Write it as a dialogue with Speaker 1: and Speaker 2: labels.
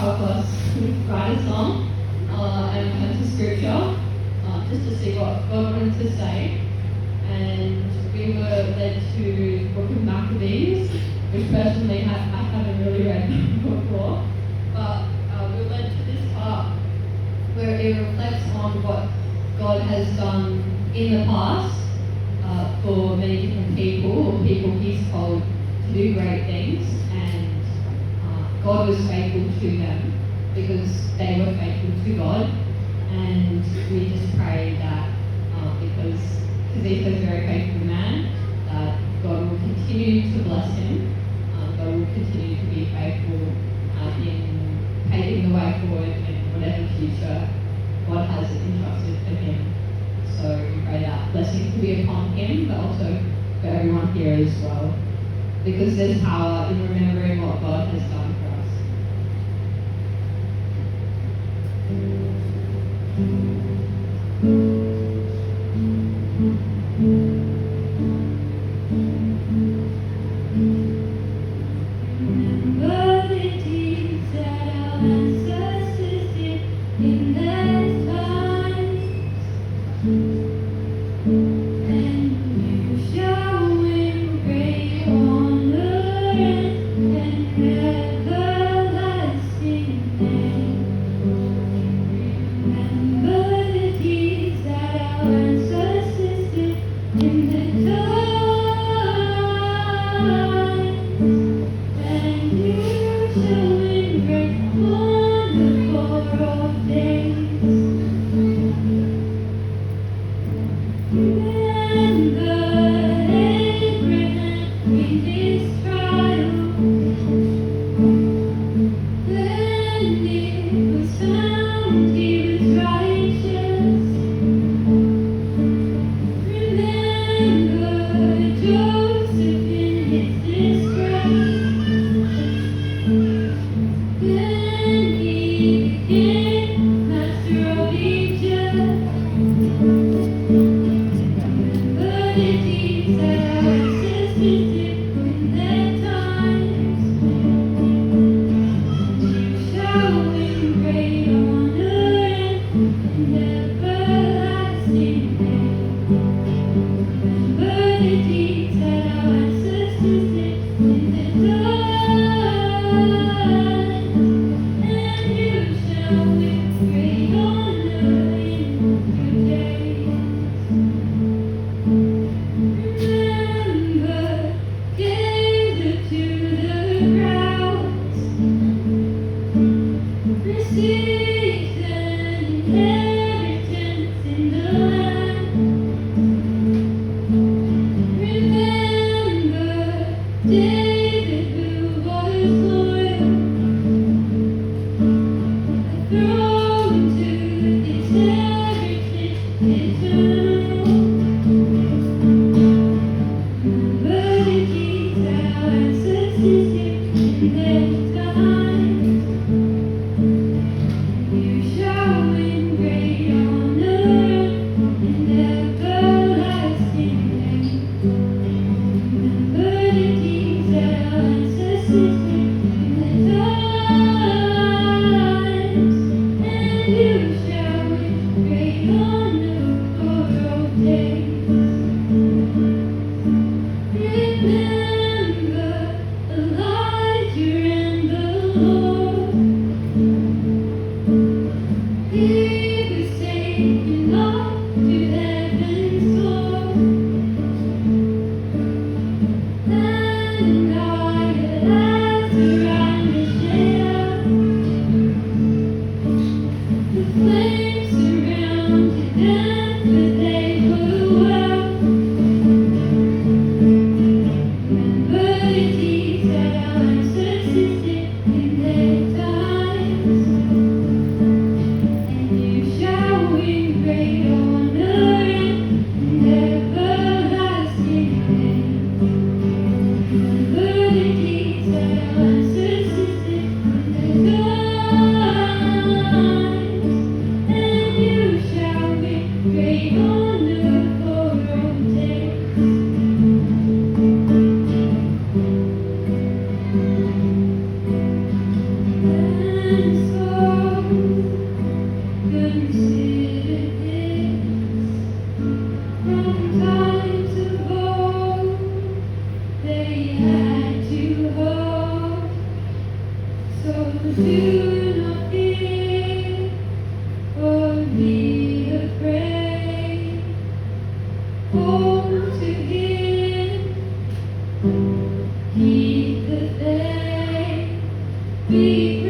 Speaker 1: help us write a song and turn to scripture just to see what God wanted to say. And we were led to the book of Maccabees, which personally I haven't really read before. But we were led to this part where it reflects on what God has done in the past for many different people, or people He's told to do great things, and God was faithful to them because they were faithful to God. And we just pray that because He's a very faithful man, that God will continue to bless him. God will continue to be faithful in paving the way forward in whatever future God has entrusted for him. So we pray that blessing to be upon him, but also for everyone here as well, because there's power in remembering what God has done for us.
Speaker 2: Remember the deeds that our ancestors did in their times, and you showing great honor and everlasting name. Remember the deeds that our ancestors did in their times. And you showing great wonderful of days. Remember Abraham in his trial, when it was found he was righteous. Remember Joseph in his distress, when he became do not fear or be afraid. Hold to Him, keep the faith, be